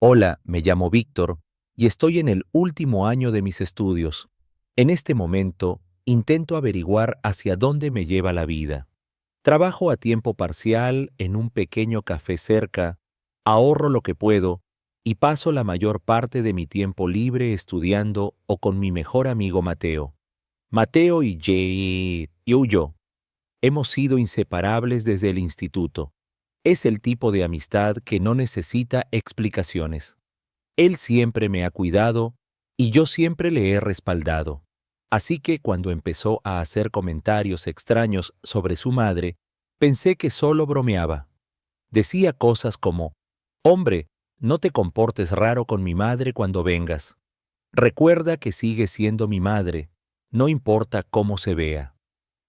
Hola, me llamo Víctor y estoy en el último año de mis estudios. En este momento, intento averiguar hacia dónde me lleva la vida. Trabajo a tiempo parcial en un pequeño café cerca, ahorro lo que puedo y paso la mayor parte de mi tiempo libre estudiando o con mi mejor amigo Mateo. Mateo y yo hemos sido inseparables desde el instituto. Es el tipo de amistad que no necesita explicaciones. Él siempre me ha cuidado y yo siempre le he respaldado. Así que cuando empezó a hacer comentarios extraños sobre su madre, pensé que solo bromeaba. Decía cosas como, «Hombre, no te comportes raro con mi madre cuando vengas. Recuerda que sigue siendo mi madre, no importa cómo se vea».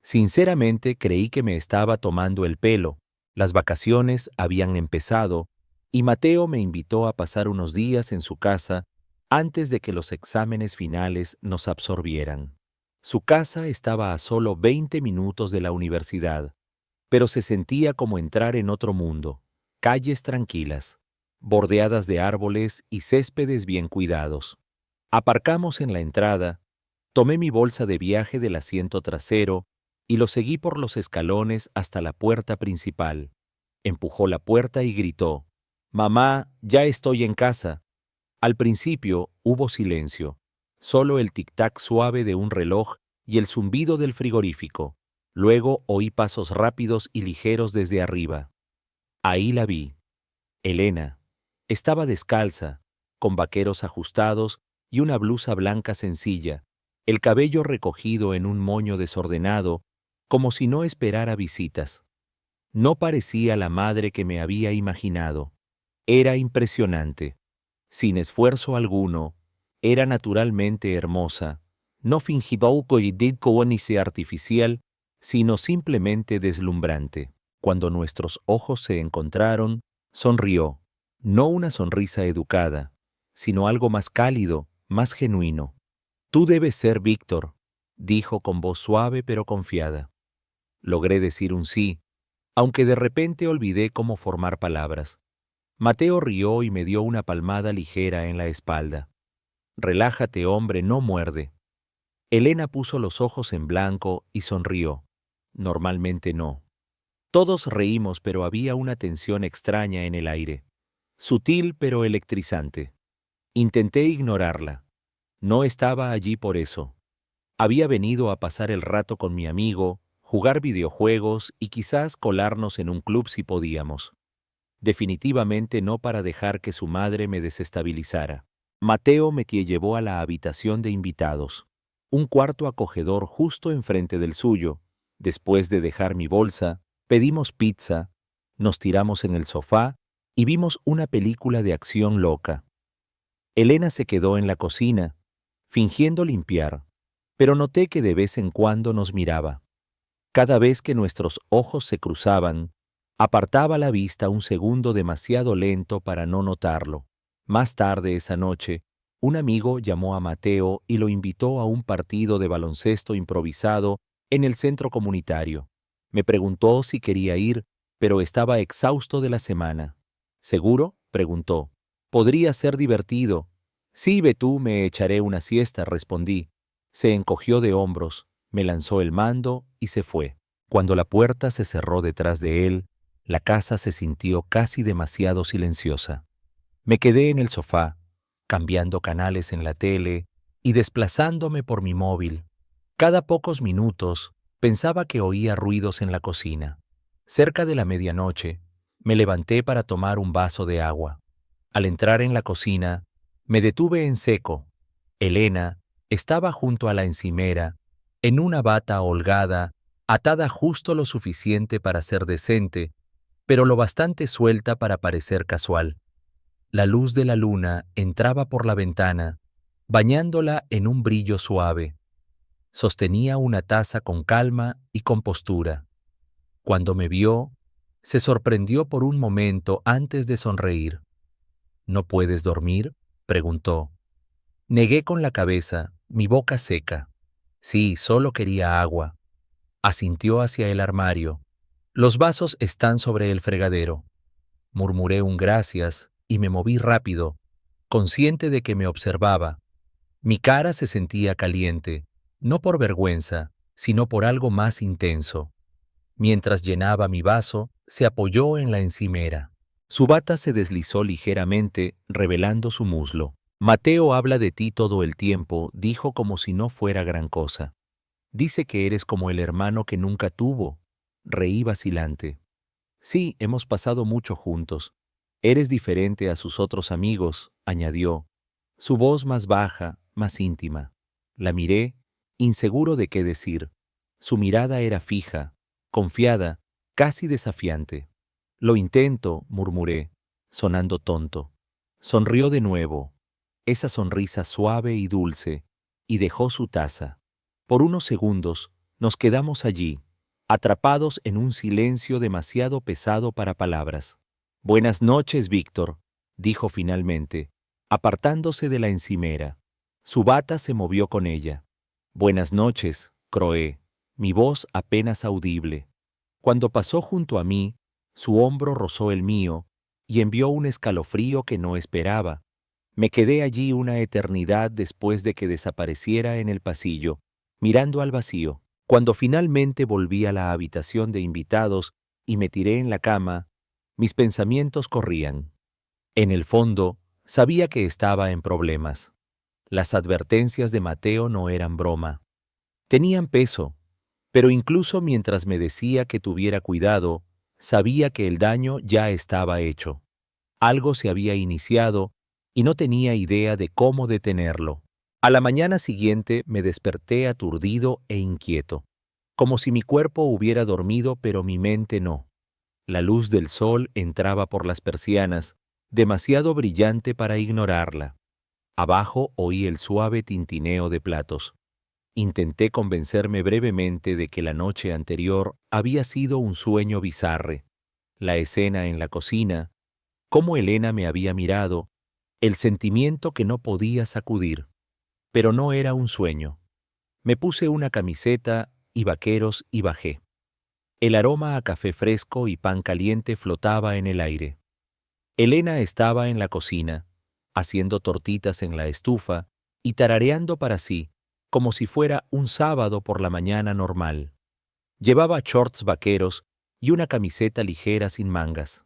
Sinceramente creí que me estaba tomando el pelo. Las vacaciones habían empezado y Mateo me invitó a pasar unos días en su casa antes de que los exámenes finales nos absorbieran. Su casa estaba a solo 20 minutos de la universidad, pero se sentía como entrar en otro mundo. Calles tranquilas, bordeadas de árboles y céspedes bien cuidados. Aparcamos en la entrada, tomé mi bolsa de viaje del asiento trasero y lo seguí por los escalones hasta la puerta principal. Empujó la puerta y gritó, «Mamá, ya estoy en casa». Al principio hubo silencio, solo el tic-tac suave de un reloj y el zumbido del frigorífico. Luego oí pasos rápidos y ligeros desde arriba. Ahí la vi. Elena. Estaba descalza, con vaqueros ajustados y una blusa blanca sencilla, el cabello recogido en un moño desordenado, como si no esperara visitas. No parecía la madre que me había imaginado. Era impresionante. Sin esfuerzo alguno, era naturalmente hermosa. No fingía ni sea artificial, sino simplemente deslumbrante. Cuando nuestros ojos se encontraron, sonrió. No una sonrisa educada, sino algo más cálido, más genuino. «Tú debes ser Víctor», dijo con voz suave pero confiada. Logré decir un sí, aunque de repente olvidé cómo formar palabras. Mateo rió y me dio una palmada ligera en la espalda. «Relájate, hombre, no muerde». Elena puso los ojos en blanco y sonrió. Normalmente no. Todos reímos, pero había una tensión extraña en el aire. Sutil pero electrizante. Intenté ignorarla. No estaba allí por eso. Había venido a pasar el rato con mi amigo, jugar videojuegos y quizás colarnos en un club si podíamos. Definitivamente no para dejar que su madre me desestabilizara. Mateo me llevó a la habitación de invitados, un cuarto acogedor justo enfrente del suyo. Después de dejar mi bolsa, pedimos pizza, nos tiramos en el sofá y vimos una película de acción loca. Elena se quedó en la cocina, fingiendo limpiar, pero noté que de vez en cuando nos miraba. Cada vez que nuestros ojos se cruzaban, apartaba la vista un segundo demasiado lento para no notarlo. Más tarde esa noche, un amigo llamó a Mateo y lo invitó a un partido de baloncesto improvisado en el centro comunitario. Me preguntó si quería ir, pero estaba exhausto de la semana. ¿Seguro?, preguntó. «Podría ser divertido». «Sí, ve tú, me echaré una siesta», respondí. Se encogió de hombros, me lanzó el mando y se fue. Cuando la puerta se cerró detrás de él, la casa se sintió casi demasiado silenciosa. Me quedé en el sofá, cambiando canales en la tele y desplazándome por mi móvil. Cada pocos minutos pensaba que oía ruidos en la cocina. Cerca de la medianoche, me levanté para tomar un vaso de agua. Al entrar en la cocina, me detuve en seco. Elena estaba junto a la encimera, en una bata holgada, atada justo lo suficiente para ser decente, pero lo bastante suelta para parecer casual. La luz de la luna entraba por la ventana, bañándola en un brillo suave. Sostenía una taza con calma y compostura. Cuando me vio, se sorprendió por un momento antes de sonreír. «¿No puedes dormir?», preguntó. Negué con la cabeza, mi boca seca. «Sí, solo quería agua». Asintió hacia el armario. «Los vasos están sobre el fregadero». Murmuré un gracias y me moví rápido, consciente de que me observaba. Mi cara se sentía caliente, no por vergüenza, sino por algo más intenso. Mientras llenaba mi vaso, se apoyó en la encimera. Su bata se deslizó ligeramente, revelando su muslo. Mateo habla de ti todo el tiempo, dijo como si no fuera gran cosa. Dice que eres como el hermano que nunca tuvo. Reí vacilante. Sí, hemos pasado mucho juntos. Eres diferente a sus otros amigos, añadió. Su voz más baja, más íntima. La miré, inseguro de qué decir. Su mirada era fija, confiada, casi desafiante. Lo intento, murmuré, sonando tonto. Sonrió de nuevo, esa sonrisa suave y dulce, y dejó su taza. Por unos segundos nos quedamos allí, atrapados en un silencio demasiado pesado para palabras. Buenas noches, Víctor, dijo finalmente, apartándose de la encimera. Su bata se movió con ella. Buenas noches, croé, mi voz apenas audible. Cuando pasó junto a mí, su hombro rozó el mío y envió un escalofrío que no esperaba. Me quedé allí una eternidad después de que desapareciera en el pasillo, mirando al vacío. Cuando finalmente volví a la habitación de invitados y me tiré en la cama, mis pensamientos corrían. En el fondo, sabía que estaba en problemas. Las advertencias de Mateo no eran broma. Tenían peso, pero incluso mientras me decía que tuviera cuidado, sabía que el daño ya estaba hecho. Algo se había iniciado y no tenía idea de cómo detenerlo. A la mañana siguiente me desperté aturdido e inquieto, como si mi cuerpo hubiera dormido pero mi mente no. La luz del sol entraba por las persianas, demasiado brillante para ignorarla. Abajo oí el suave tintineo de platos. Intenté convencerme brevemente de que la noche anterior había sido un sueño bizarre. La escena en la cocina, cómo Elena me había mirado, el sentimiento que no podía sacudir. Pero no era un sueño. Me puse una camiseta y vaqueros y bajé. El aroma a café fresco y pan caliente flotaba en el aire. Elena estaba en la cocina, haciendo tortitas en la estufa y tarareando para sí, como si fuera un sábado por la mañana normal. Llevaba shorts vaqueros y una camiseta ligera sin mangas.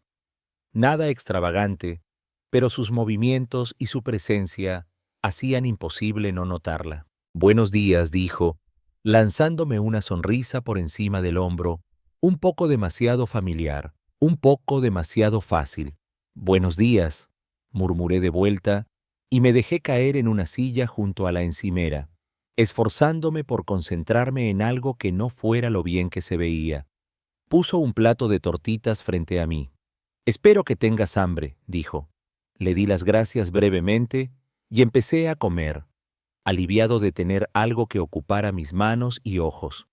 Nada extravagante, pero sus movimientos y su presencia hacían imposible no notarla. Buenos días, dijo, lanzándome una sonrisa por encima del hombro, un poco demasiado familiar, un poco demasiado fácil. Buenos días, murmuré de vuelta y me dejé caer en una silla junto a la encimera, esforzándome por concentrarme en algo que no fuera lo bien que se veía. Puso un plato de tortitas frente a mí. Espero que tengas hambre, dijo. Le di las gracias brevemente y empecé a comer, aliviado de tener algo que ocupara mis manos y ojos.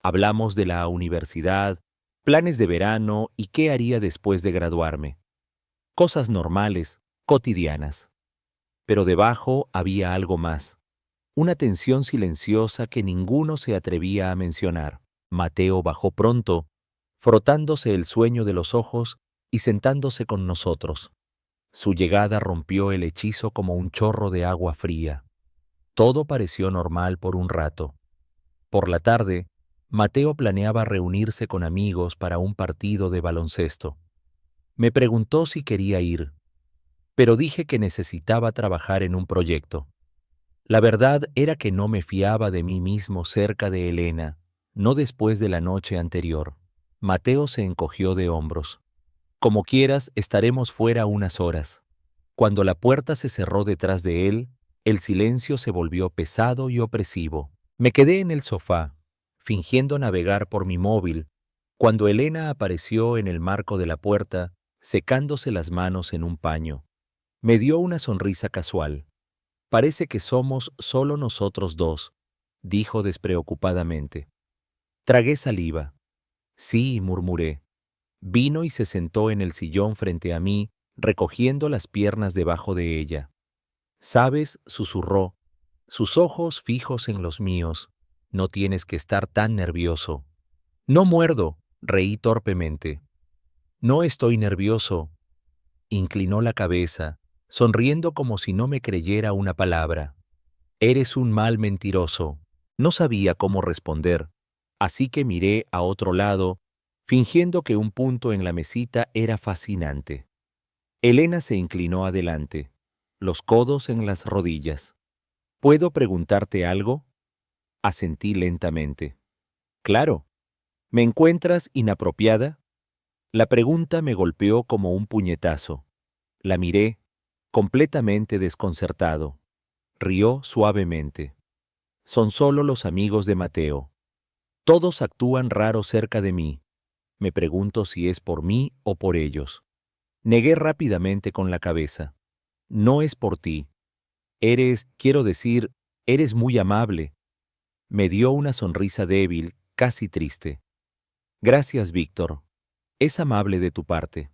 Hablamos de la universidad, planes de verano y qué haría después de graduarme. Cosas normales, cotidianas. Pero debajo había algo más, una tensión silenciosa que ninguno se atrevía a mencionar. Mateo bajó pronto, frotándose el sueño de los ojos y sentándose con nosotros. Su llegada rompió el hechizo como un chorro de agua fría. Todo pareció normal por un rato. Por la tarde, Mateo planeaba reunirse con amigos para un partido de baloncesto. Me preguntó si quería ir, pero dije que necesitaba trabajar en un proyecto. La verdad era que no me fiaba de mí mismo cerca de Elena, no después de la noche anterior. Mateo se encogió de hombros. Como quieras, estaremos fuera unas horas. Cuando la puerta se cerró detrás de él, el silencio se volvió pesado y opresivo. Me quedé en el sofá, fingiendo navegar por mi móvil, cuando Elena apareció en el marco de la puerta, secándose las manos en un paño. Me dio una sonrisa casual. Parece que somos solo nosotros dos, dijo despreocupadamente. Tragué saliva. Sí, murmuré. Vino y se sentó en el sillón frente a mí, recogiendo las piernas debajo de ella. «¿Sabes?», susurró, sus ojos fijos en los míos. «No tienes que estar tan nervioso». «No muerdo», reí torpemente. «No estoy nervioso». Inclinó la cabeza, sonriendo como si no me creyera una palabra. Eres un mal mentiroso. No sabía cómo responder, así que miré a otro lado, fingiendo que un punto en la mesita era fascinante. Elena se inclinó adelante, los codos en las rodillas. ¿Puedo preguntarte algo? Asentí lentamente. Claro. ¿Me encuentras inapropiada? La pregunta me golpeó como un puñetazo. La miré, completamente desconcertado. Rió suavemente. Son solo los amigos de Mateo. Todos actúan raro cerca de mí. Me pregunto si es por mí o por ellos. Negué rápidamente con la cabeza. No es por ti. Quiero decir, eres muy amable. Me dio una sonrisa débil, casi triste. Gracias, Víctor. Es amable de tu parte.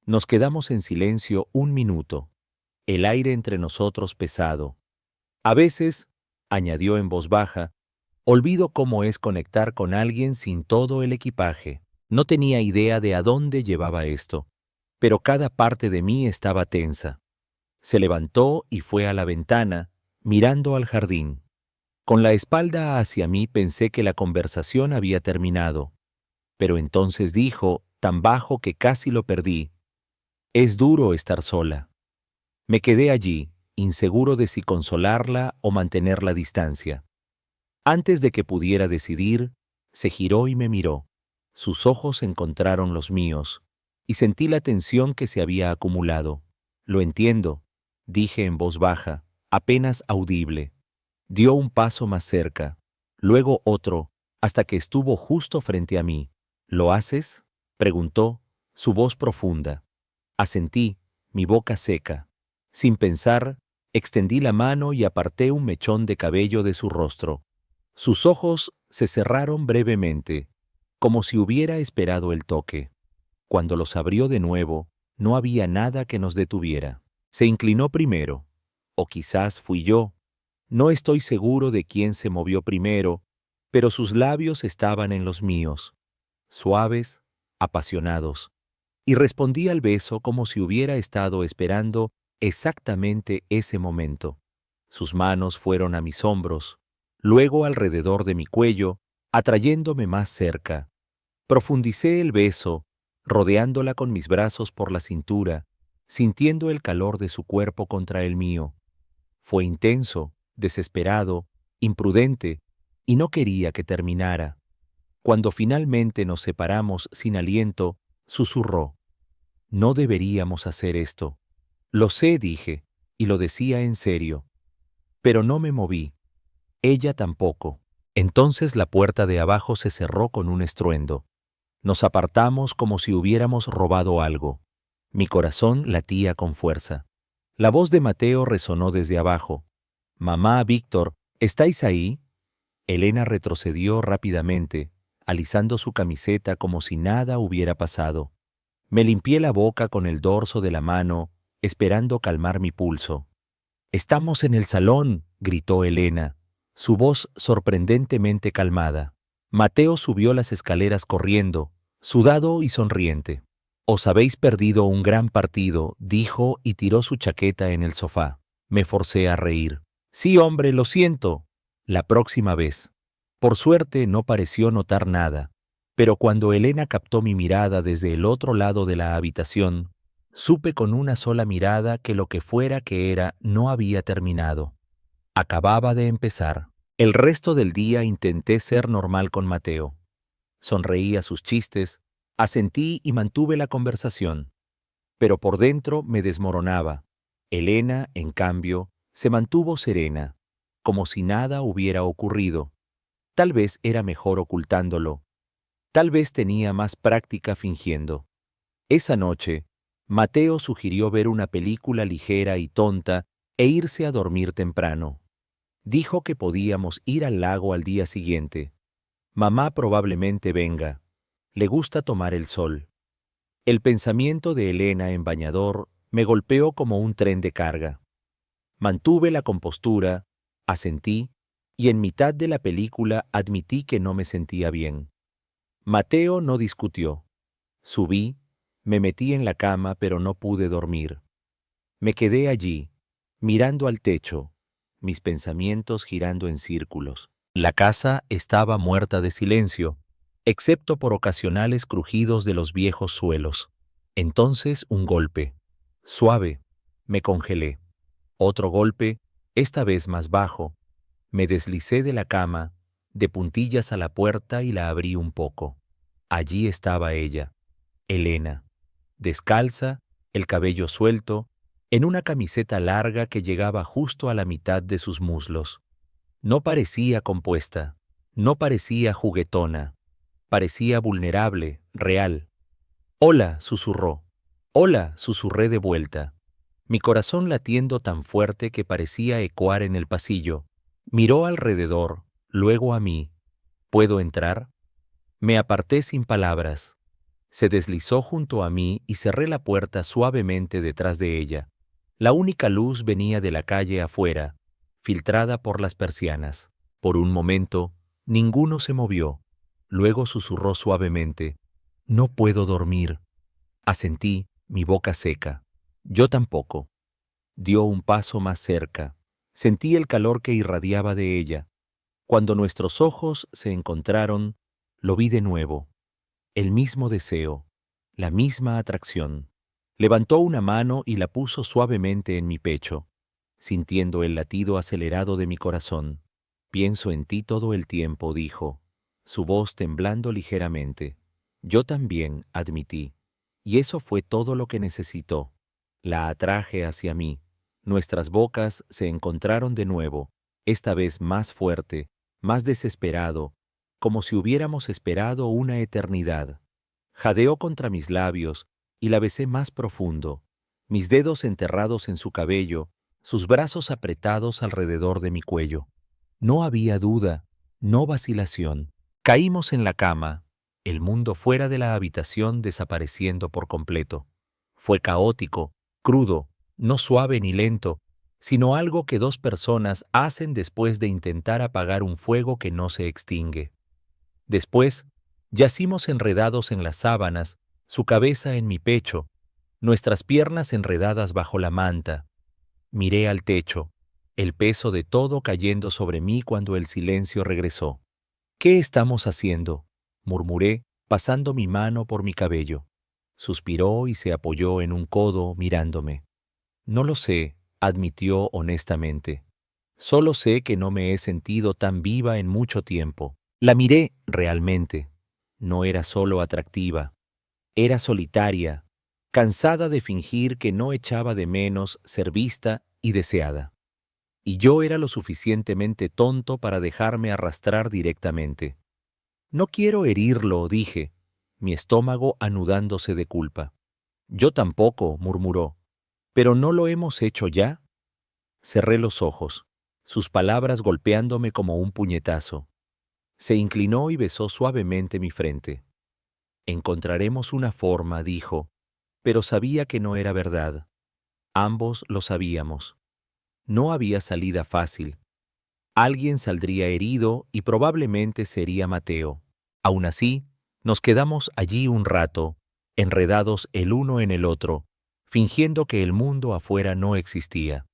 Nos quedamos en silencio un minuto, el aire entre nosotros pesado. A veces, añadió en voz baja, olvido cómo es conectar con alguien sin todo el equipaje. No tenía idea de a dónde llevaba esto, pero cada parte de mí estaba tensa. Se levantó y fue a la ventana, mirando al jardín. Con la espalda hacia mí pensé que la conversación había terminado, pero entonces dijo, tan bajo que casi lo perdí, es duro estar sola. Me quedé allí, inseguro de si consolarla o mantener la distancia. Antes de que pudiera decidir, se giró y me miró. Sus ojos encontraron los míos, y sentí la tensión que se había acumulado. Lo entiendo, dije en voz baja, apenas audible. Dio un paso más cerca, luego otro, hasta que estuvo justo frente a mí. ¿Lo haces?, preguntó, su voz profunda. Asentí, mi boca seca. Sin pensar, extendí la mano y aparté un mechón de cabello de su rostro. Sus ojos se cerraron brevemente, como si hubiera esperado el toque. Cuando los abrió de nuevo, no había nada que nos detuviera. Se inclinó primero, o quizás fui yo. No estoy seguro de quién se movió primero, pero sus labios estaban en los míos, suaves, apasionados, y respondí al beso como si hubiera estado esperando exactamente ese momento. Sus manos fueron a mis hombros, luego alrededor de mi cuello, atrayéndome más cerca. Profundicé el beso, rodeándola con mis brazos por la cintura, sintiendo el calor de su cuerpo contra el mío. Fue intenso, desesperado, imprudente, y no quería que terminara. Cuando finalmente nos separamos sin aliento, susurró, «No deberíamos hacer esto». «Lo sé», dije, y lo decía en serio. Pero no me moví. Ella tampoco. Entonces la puerta de abajo se cerró con un estruendo. Nos apartamos como si hubiéramos robado algo. Mi corazón latía con fuerza. La voz de Mateo resonó desde abajo. «Mamá, Víctor, ¿estáis ahí?» Elena retrocedió rápidamente, alisando su camiseta como si nada hubiera pasado. Me limpié la boca con el dorso de la mano, esperando calmar mi pulso. «Estamos en el salón», gritó Elena, su voz sorprendentemente calmada. Mateo subió las escaleras corriendo, sudado y sonriente. «Os habéis perdido un gran partido», dijo y tiró su chaqueta en el sofá. Me forcé a reír. «Sí, hombre, lo siento. La próxima vez». Por suerte no pareció notar nada, pero cuando Elena captó mi mirada desde el otro lado de la habitación, supe con una sola mirada que lo que fuera que era no había terminado. Acababa de empezar. El resto del día intenté ser normal con Mateo. Sonreí a sus chistes, asentí y mantuve la conversación. Pero por dentro me desmoronaba. Elena, en cambio, se mantuvo serena, como si nada hubiera ocurrido. Tal vez era mejor ocultándolo. Tal vez tenía más práctica fingiendo. Esa noche, Mateo sugirió ver una película ligera y tonta e irse a dormir temprano. Dijo que podíamos ir al lago al día siguiente. Mamá probablemente venga. Le gusta tomar el sol. El pensamiento de Elena en bañador me golpeó como un tren de carga. Mantuve la compostura, asentí, y en mitad de la película admití que no me sentía bien. Mateo no discutió. Subí, me metí en la cama, pero no pude dormir. Me quedé allí, mirando al techo, mis pensamientos girando en círculos. La casa estaba muerta de silencio, excepto por ocasionales crujidos de los viejos suelos. Entonces un golpe. Suave. Me congelé. Otro golpe, esta vez más bajo. Me deslicé de la cama, de puntillas a la puerta y la abrí un poco. Allí estaba ella, Elena, descalza, el cabello suelto, en una camiseta larga que llegaba justo a la mitad de sus muslos. No parecía compuesta, no parecía juguetona, parecía vulnerable, real. «Hola», susurró. «Hola», susurré de vuelta. Mi corazón latiendo tan fuerte que parecía ecoar en el pasillo. Miró alrededor, luego a mí. «¿Puedo entrar?» Me aparté sin palabras. Se deslizó junto a mí y cerré la puerta suavemente detrás de ella. La única luz venía de la calle afuera, filtrada por las persianas. Por un momento, ninguno se movió. Luego susurró suavemente: «No puedo dormir». Asentí, mi boca seca. «Yo tampoco». Dio un paso más cerca. Sentí el calor que irradiaba de ella. Cuando nuestros ojos se encontraron, lo vi de nuevo. El mismo deseo, la misma atracción. Levantó una mano y la puso suavemente en mi pecho, sintiendo el latido acelerado de mi corazón. «Pienso en ti todo el tiempo», dijo, su voz temblando ligeramente. «Yo también», admití. Y eso fue todo lo que necesitó. La atraje hacia mí. Nuestras bocas se encontraron de nuevo, esta vez más fuerte, más desesperado, como si hubiéramos esperado una eternidad. Jadeó contra mis labios y la besé más profundo, mis dedos enterrados en su cabello, sus brazos apretados alrededor de mi cuello. No había duda, no vacilación. Caímos en la cama, el mundo fuera de la habitación desapareciendo por completo. Fue caótico, crudo, no suave ni lento, sino algo que dos personas hacen después de intentar apagar un fuego que no se extingue. Después, yacimos enredados en las sábanas, su cabeza en mi pecho, nuestras piernas enredadas bajo la manta. Miré al techo, el peso de todo cayendo sobre mí cuando el silencio regresó. «¿Qué estamos haciendo?», murmuré, pasando mi mano por mi cabello. Suspiró y se apoyó en un codo mirándome. «No lo sé», admitió honestamente. «Solo sé que no me he sentido tan viva en mucho tiempo». La miré realmente. No era solo atractiva, era solitaria, cansada de fingir que no echaba de menos ser vista y deseada. Y yo era lo suficientemente tonto para dejarme arrastrar directamente. «No quiero herirlo», dije, mi estómago anudándose de culpa. «Yo tampoco», murmuró. «¿Pero no lo hemos hecho ya?» Cerré los ojos, sus palabras golpeándome como un puñetazo. Se inclinó y besó suavemente mi frente. «Encontraremos una forma», dijo, pero sabía que no era verdad. Ambos lo sabíamos. No había salida fácil. Alguien saldría herido y probablemente sería Mateo. Aún así, nos quedamos allí un rato, enredados el uno en el otro, fingiendo que el mundo afuera no existía.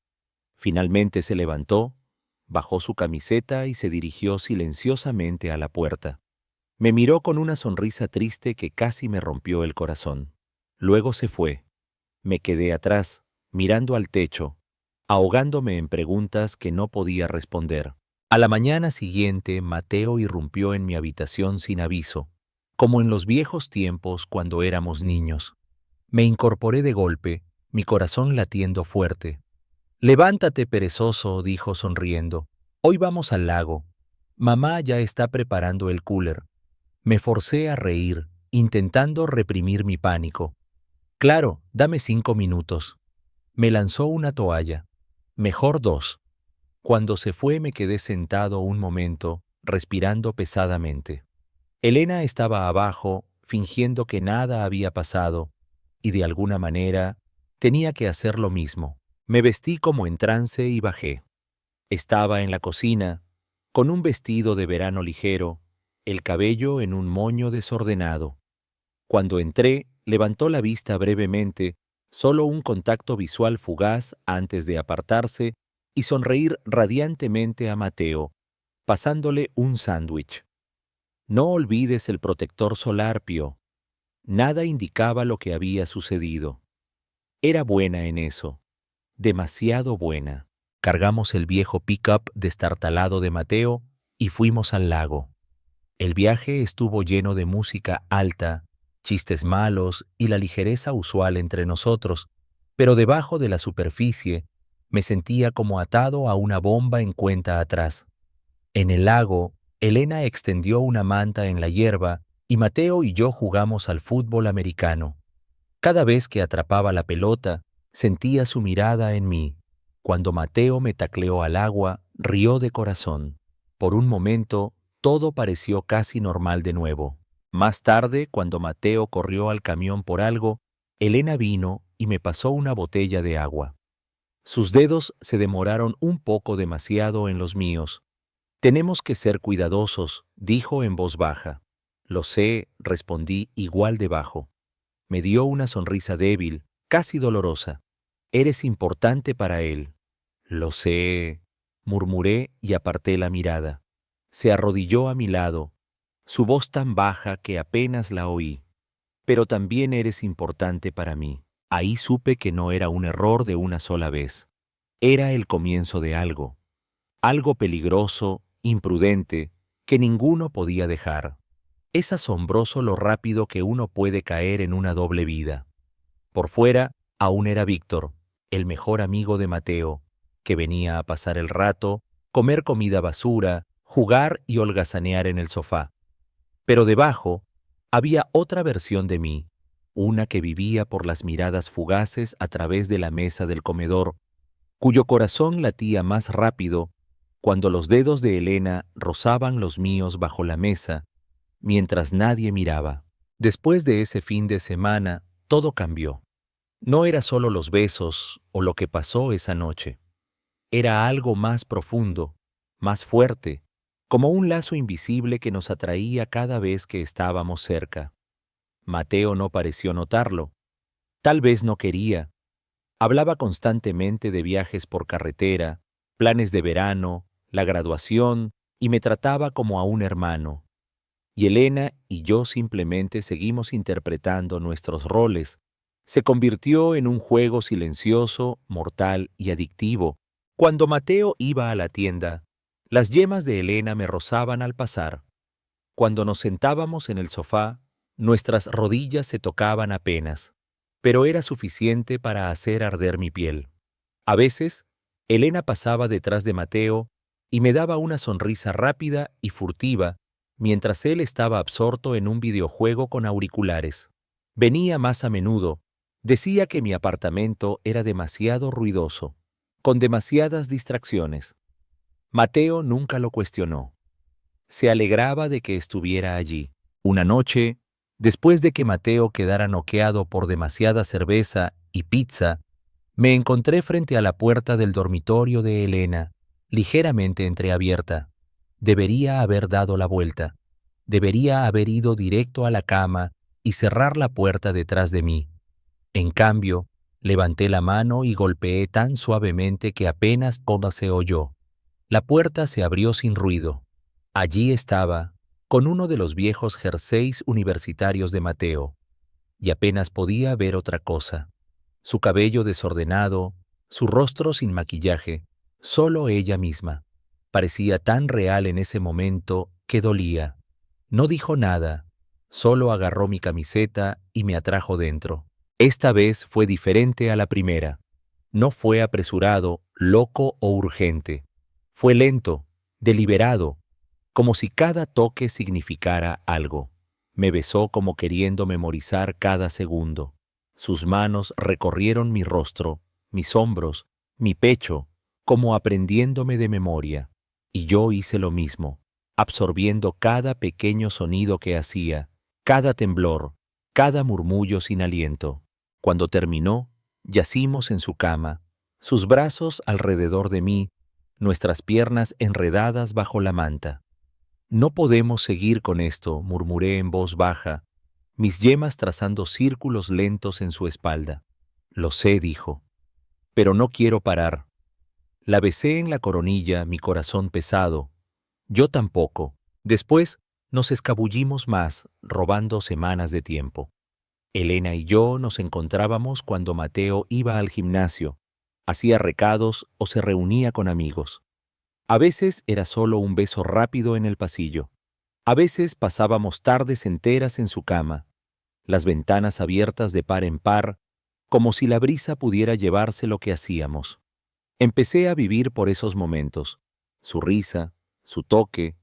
Finalmente se levantó, bajó su camiseta y se dirigió silenciosamente a la puerta. Me miró con una sonrisa triste que casi me rompió el corazón. Luego se fue. Me quedé atrás, mirando al techo, ahogándome en preguntas que no podía responder. A la mañana siguiente, Mateo irrumpió en mi habitación sin aviso, como en los viejos tiempos cuando éramos niños. Me incorporé de golpe, mi corazón latiendo fuerte. «Levántate, perezoso», dijo sonriendo. «Hoy vamos al lago. Mamá ya está preparando el cooler». Me forcé a reír, intentando reprimir mi pánico. «Claro, dame 5 minutos». Me lanzó una toalla. «Mejor 2». Cuando se fue me quedé sentado un momento, respirando pesadamente. Elena estaba abajo, fingiendo que nada había pasado, y de alguna manera tenía que hacer lo mismo. Me vestí como en trance y bajé. Estaba en la cocina, con un vestido de verano ligero, el cabello en un moño desordenado. Cuando entré, levantó la vista brevemente, Solo un contacto visual fugaz antes de apartarse y sonreír radiantemente a Mateo, pasándole un sándwich. No olvides el protector solar, Pío. Nada indicaba lo que había sucedido. Era buena en eso, demasiado buena. Cargamos el viejo pick-up destartalado de Mateo y fuimos al lago. El viaje estuvo lleno de música alta, chistes malos y la ligereza usual entre nosotros, pero debajo de la superficie me sentía como atado a una bomba en cuenta atrás. En el lago, Elena extendió una manta en la hierba y Mateo y yo jugamos al fútbol americano. Cada vez que atrapaba la pelota, sentía su mirada en mí. Cuando Mateo me tacleó al agua, rió de corazón. Por un momento, todo pareció casi normal de nuevo. Más tarde, cuando Mateo corrió al camión por algo, Elena vino y me pasó una botella de agua. Sus dedos se demoraron un poco demasiado en los míos. Tenemos que ser cuidadosos, dijo en voz baja. Lo sé, respondí igual de bajo. Me dio una sonrisa débil, casi dolorosa. Eres importante para él. Lo sé, murmuré y aparté la mirada. Se arrodilló a mi lado, su voz tan baja que apenas la oí. Pero también eres importante para mí. Ahí supe que no era un error de una sola vez. Era el comienzo de algo. Algo peligroso, imprudente, que ninguno podía dejar. Es asombroso lo rápido que uno puede caer en una doble vida. Por fuera, aún era Víctor, el mejor amigo de Mateo, que venía a pasar el rato, comer comida basura, jugar y holgazanear en el sofá. Pero debajo, había otra versión de mí, una que vivía por las miradas fugaces a través de la mesa del comedor, cuyo corazón latía más rápido cuando los dedos de Elena rozaban los míos bajo la mesa, mientras nadie miraba. Después de ese fin de semana, todo cambió. No era solo los besos o lo que pasó esa noche. Era algo más profundo, más fuerte, como un lazo invisible que nos atraía cada vez que estábamos cerca. Mateo no pareció notarlo. Tal vez no quería. Hablaba constantemente de viajes por carretera, planes de verano, la graduación, y me trataba como a un hermano. Y Elena y yo simplemente seguimos interpretando nuestros roles. Se convirtió en un juego silencioso, mortal y adictivo. Cuando Mateo iba a la tienda, las yemas de Elena me rozaban al pasar. Cuando nos sentábamos en el sofá, nuestras rodillas se tocaban apenas, pero era suficiente para hacer arder mi piel. A veces, Elena pasaba detrás de Mateo y me daba una sonrisa rápida y furtiva mientras él estaba absorto en un videojuego con auriculares. Venía más a menudo. Decía que mi apartamento era demasiado ruidoso, con demasiadas distracciones. Mateo nunca lo cuestionó. Se alegraba de que estuviera allí. Una noche, después de que Mateo quedara noqueado por demasiada cerveza y pizza, me encontré frente a la puerta del dormitorio de Elena, ligeramente entreabierta. Debería haber dado la vuelta. Debería haber ido directo a la cama y cerrar la puerta detrás de mí. En cambio, levanté la mano y golpeé tan suavemente que apenas todo se oyó. La puerta se abrió sin ruido. Allí estaba, con uno de los viejos jerseys universitarios de Mateo, y apenas podía ver otra cosa. Su cabello desordenado, su rostro sin maquillaje, solo ella misma. Parecía tan real en ese momento que dolía. No dijo nada, solo agarró mi camiseta y me atrajo dentro. Esta vez fue diferente a la primera. No fue apresurado, loco o urgente. Fue lento, deliberado, como si cada toque significara algo. Me besó como queriendo memorizar cada segundo. Sus manos recorrieron mi rostro, mis hombros, mi pecho, como aprendiéndome de memoria. Y yo hice lo mismo, absorbiendo cada pequeño sonido que hacía, cada temblor, cada murmullo sin aliento. Cuando terminó, yacimos en su cama, sus brazos alrededor de mí, nuestras piernas enredadas bajo la manta. No podemos seguir con esto, murmuré en voz baja, mis yemas trazando círculos lentos en su espalda. Lo sé, dijo, pero no quiero parar. La besé en la coronilla, mi corazón pesado. Yo tampoco. Después nos escabullimos más, robando semanas de tiempo. Elena y yo nos encontrábamos cuando Mateo iba al gimnasio, hacía recados o se reunía con amigos. A veces era solo un beso rápido en el pasillo. A veces pasábamos tardes enteras en su cama, las ventanas abiertas de par en par, como si la brisa pudiera llevarse lo que hacíamos. Empecé a vivir por esos momentos, su risa, su toque,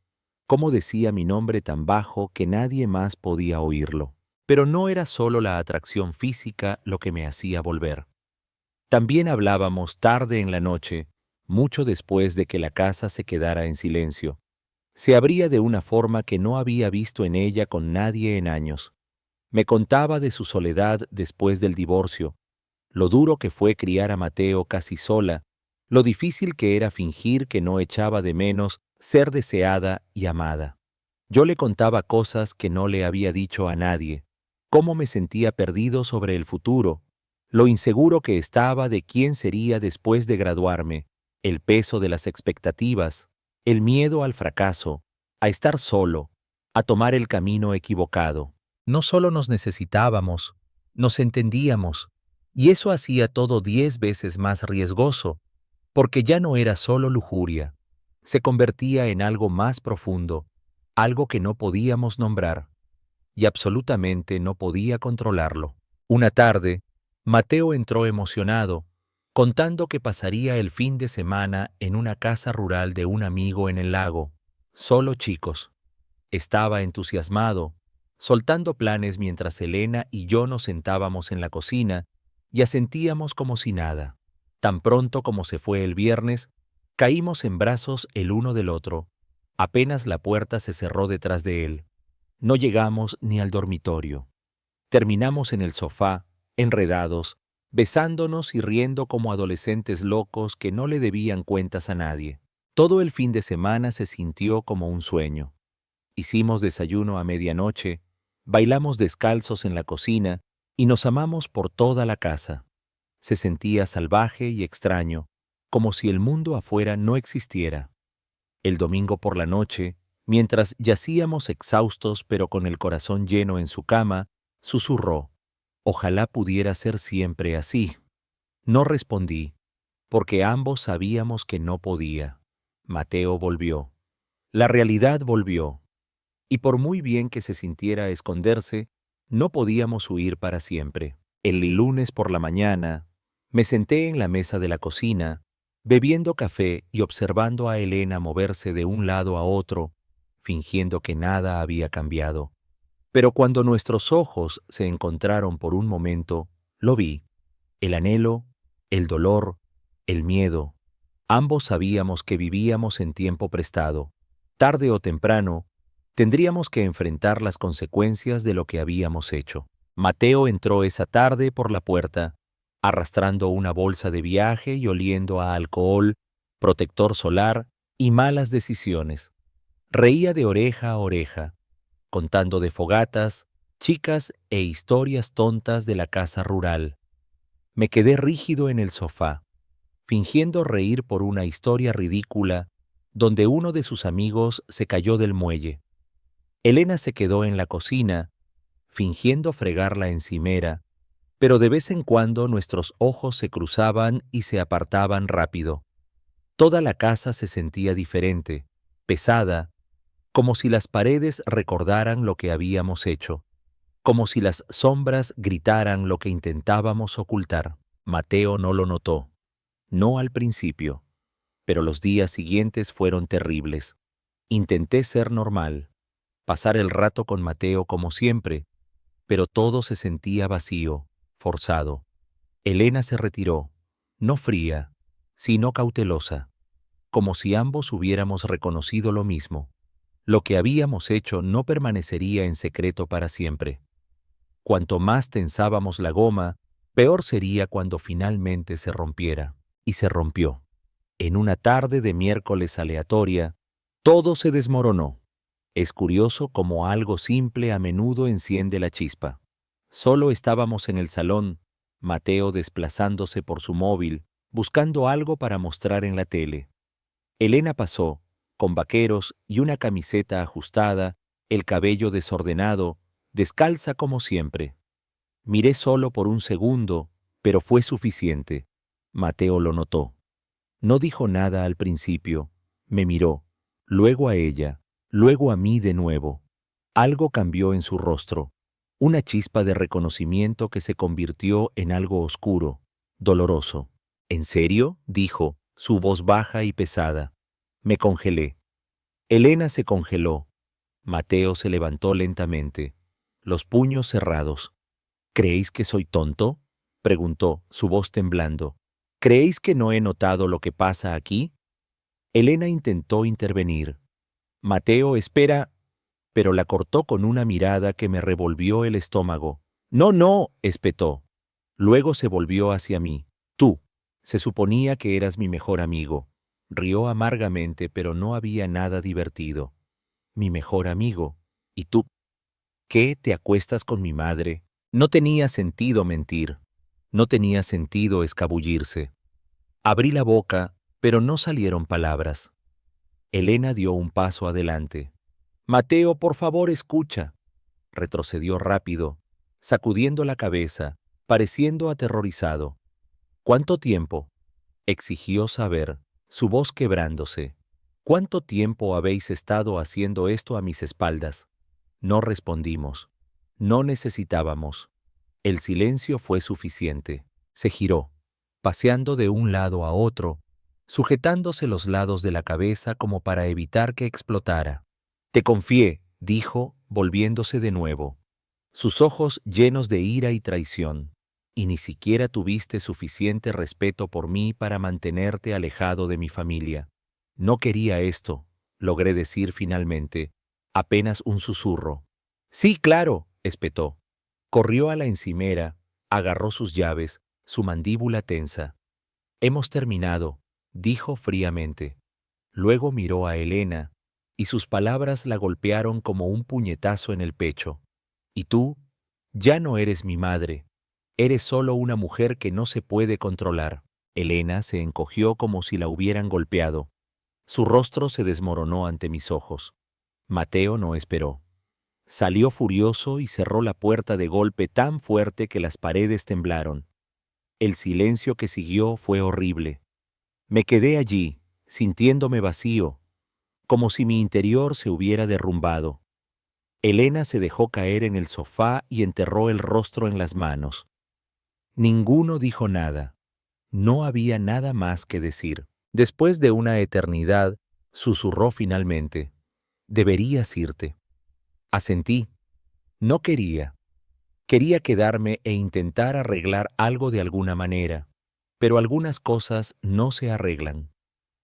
cómo decía mi nombre tan bajo que nadie más podía oírlo. Pero no era solo la atracción física lo que me hacía volver. También hablábamos tarde en la noche, mucho después de que la casa se quedara en silencio. Se abría de una forma que no había visto en ella con nadie en años. Me contaba de su soledad después del divorcio, lo duro que fue criar a Mateo casi sola, lo difícil que era fingir que no echaba de menos ser deseada y amada. Yo le contaba cosas que no le había dicho a nadie, cómo me sentía perdido sobre el futuro, lo inseguro que estaba de quién sería después de graduarme, el peso de las expectativas, el miedo al fracaso, a estar solo, a tomar el camino equivocado. No solo nos necesitábamos, nos entendíamos, y eso hacía todo 10 veces más riesgoso, porque ya no era solo lujuria, se convertía en algo más profundo, algo que no podíamos nombrar, y absolutamente no podía controlarlo. Una tarde, Mateo entró emocionado, contando que pasaría el fin de semana en una casa rural de un amigo en el lago, solo chicos. Estaba entusiasmado, soltando planes mientras Elena y yo nos sentábamos en la cocina y asentíamos como si nada. Tan pronto como se fue el viernes, caímos en brazos el uno del otro. Apenas la puerta se cerró detrás de él. No llegamos ni al dormitorio. Terminamos en el sofá, enredados, besándonos y riendo como adolescentes locos que no le debían cuentas a nadie. Todo el fin de semana se sintió como un sueño. Hicimos desayuno a medianoche, bailamos descalzos en la cocina y nos amamos por toda la casa. Se sentía salvaje y extraño, como si el mundo afuera no existiera. El domingo por la noche, mientras yacíamos exhaustos pero con el corazón lleno en su cama, susurró, «Ojalá pudiera ser siempre así». No respondí, porque ambos sabíamos que no podía. Mateo volvió. La realidad volvió. Y por muy bien que se sintiera esconderse, no podíamos huir para siempre. El lunes por la mañana, me senté en la mesa de la cocina, bebiendo café y observando a Elena moverse de un lado a otro, fingiendo que nada había cambiado. Pero cuando nuestros ojos se encontraron por un momento, lo vi. El anhelo, el dolor, el miedo. Ambos sabíamos que vivíamos en tiempo prestado. Tarde o temprano, tendríamos que enfrentar las consecuencias de lo que habíamos hecho. Mateo entró esa tarde por la puerta, arrastrando una bolsa de viaje y oliendo a alcohol, protector solar y malas decisiones. Reía de oreja a oreja, contando de fogatas, chicas e historias tontas de la casa rural. Me quedé rígido en el sofá, fingiendo reír por una historia ridícula donde uno de sus amigos se cayó del muelle. Elena se quedó en la cocina, fingiendo fregar la encimera, pero de vez en cuando nuestros ojos se cruzaban y se apartaban rápido. Toda la casa se sentía diferente, pesada, como si las paredes recordaran lo que habíamos hecho, como si las sombras gritaran lo que intentábamos ocultar. Mateo no lo notó, no al principio, pero los días siguientes fueron terribles. Intenté ser normal, pasar el rato con Mateo como siempre, pero todo se sentía vacío, forzado. Elena se retiró, no fría, sino cautelosa, como si ambos hubiéramos reconocido lo mismo. Lo que habíamos hecho no permanecería en secreto para siempre. Cuanto más tensábamos la goma, peor sería cuando finalmente se rompiera. Y se rompió. En una tarde de miércoles aleatoria, todo se desmoronó. Es curioso cómo algo simple a menudo enciende la chispa. Solo estábamos en el salón, Mateo desplazándose por su móvil, buscando algo para mostrar en la tele. Elena pasó, con vaqueros y una camiseta ajustada, el cabello desordenado, descalza como siempre. Miré solo por un segundo, pero fue suficiente. Mateo lo notó. No dijo nada al principio. Me miró, luego a ella, luego a mí de nuevo. Algo cambió en su rostro. Una chispa de reconocimiento que se convirtió en algo oscuro, doloroso. ¿En serio?, dijo, su voz baja y pesada. Me congelé. Elena se congeló. Mateo se levantó lentamente, los puños cerrados. ¿Creéis que soy tonto?, preguntó, su voz temblando. ¿Creéis que no he notado lo que pasa aquí? Elena intentó intervenir. Mateo, espera, pero la cortó con una mirada que me revolvió el estómago. No, no, espetó. Luego se volvió hacia mí. Tú. Se suponía que eras mi mejor amigo. Rió amargamente, pero no había nada divertido. Mi mejor amigo. ¿Y tú? ¿Qué? ¿Te acuestas con mi madre? No tenía sentido mentir. No tenía sentido escabullirse. Abrí la boca, pero no salieron palabras. Elena dio un paso adelante. Mateo, por favor, escucha. Retrocedió rápido, sacudiendo la cabeza, pareciendo aterrorizado. ¿Cuánto tiempo?, exigió saber, su voz quebrándose. ¿Cuánto tiempo habéis estado haciendo esto a mis espaldas? No respondimos. No necesitábamos. El silencio fue suficiente. Se giró, paseando de un lado a otro, sujetándose los lados de la cabeza como para evitar que explotara. Te confié, dijo, volviéndose de nuevo. Sus ojos llenos de ira y traición. Y ni siquiera tuviste suficiente respeto por mí para mantenerte alejado de mi familia. No quería esto, logré decir finalmente, apenas un susurro. Sí, claro, espetó. Corrió a la encimera, agarró sus llaves, su mandíbula tensa. Hemos terminado, dijo fríamente. Luego miró a Elena, y sus palabras la golpearon como un puñetazo en el pecho. Y tú, ya no eres mi madre. Eres solo una mujer que no se puede controlar. Elena se encogió como si la hubieran golpeado. Su rostro se desmoronó ante mis ojos. Mateo no esperó. Salió furioso y cerró la puerta de golpe tan fuerte que las paredes temblaron. El silencio que siguió fue horrible. Me quedé allí, sintiéndome vacío, como si mi interior se hubiera derrumbado. Elena se dejó caer en el sofá y enterró el rostro en las manos. Ninguno dijo nada. No había nada más que decir. Después de una eternidad, susurró finalmente. Deberías irte. Asentí. No quería. Quería quedarme e intentar arreglar algo de alguna manera, pero algunas cosas no se arreglan.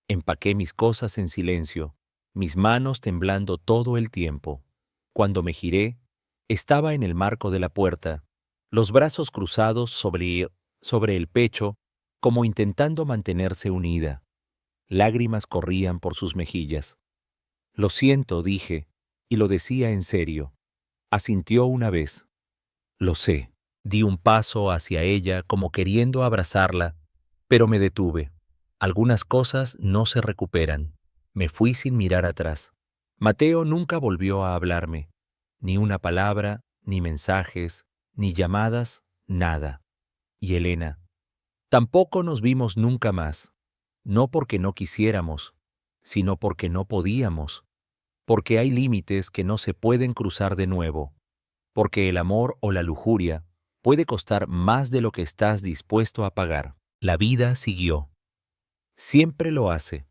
Empaqué mis cosas en silencio, mis manos temblando todo el tiempo. Cuando me giré, estaba en el marco de la puerta, los brazos cruzados sobre el pecho, como intentando mantenerse unida. Lágrimas corrían por sus mejillas. Lo siento, dije, y lo decía en serio. Asintió una vez. Lo sé. Di un paso hacia ella como queriendo abrazarla, pero me detuve. Algunas cosas no se recuperan. Me fui sin mirar atrás. Mateo nunca volvió a hablarme. Ni una palabra, ni mensajes, ni llamadas, nada. Y Elena. Tampoco nos vimos nunca más. No porque no quisiéramos, sino porque no podíamos. Porque hay límites que no se pueden cruzar de nuevo. Porque el amor o la lujuria puede costar más de lo que estás dispuesto a pagar. La vida siguió. Siempre lo hace.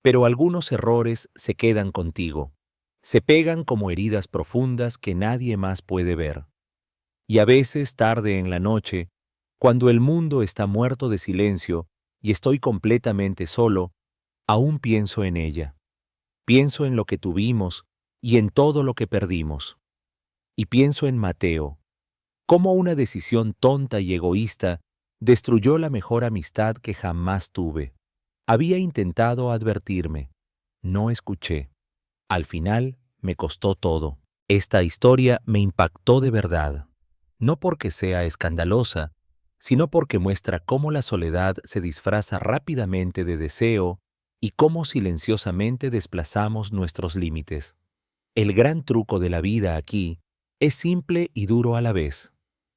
Pero algunos errores se quedan contigo. Se pegan como heridas profundas que nadie más puede ver. Y a veces tarde en la noche, cuando el mundo está muerto de silencio y estoy completamente solo, aún pienso en ella. Pienso en lo que tuvimos y en todo lo que perdimos. Y pienso en Mateo. Cómo una decisión tonta y egoísta destruyó la mejor amistad que jamás tuve. Había intentado advertirme. No escuché. Al final, me costó todo. Esta historia me impactó de verdad. No porque sea escandalosa, sino porque muestra cómo la soledad se disfraza rápidamente de deseo y cómo silenciosamente desplazamos nuestros límites. El gran truco de la vida aquí es simple y duro a la vez.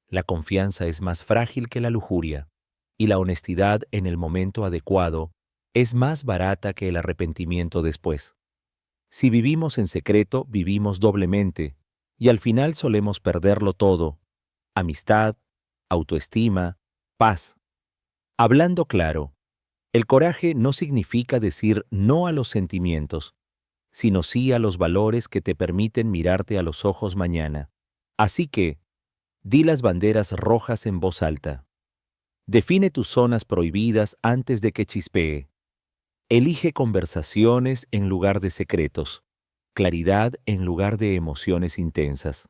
La confianza es más frágil que la lujuria, y la honestidad en el momento adecuado es más barata que el arrepentimiento después. Si vivimos en secreto, vivimos doblemente, y al final solemos perderlo todo: amistad, autoestima, paz. Hablando claro, el coraje no significa decir no a los sentimientos, sino sí a los valores que te permiten mirarte a los ojos mañana. Así que, di las banderas rojas en voz alta. Define tus zonas prohibidas antes de que chispee. Elige conversaciones en lugar de secretos, claridad en lugar de emociones intensas.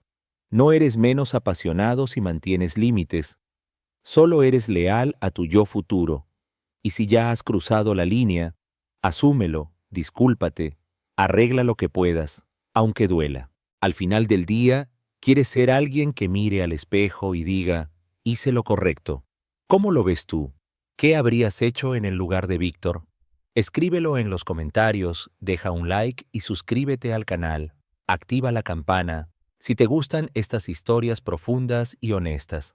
No eres menos apasionado si mantienes límites, solo eres leal a tu yo futuro. Y si ya has cruzado la línea, asúmelo, discúlpate, arregla lo que puedas, aunque duela. Al final del día, quieres ser alguien que mire al espejo y diga: hice lo correcto. ¿Cómo lo ves tú? ¿Qué habrías hecho en el lugar de Víctor? Escríbelo en los comentarios, deja un like y suscríbete al canal. Activa la campana si te gustan estas historias profundas y honestas.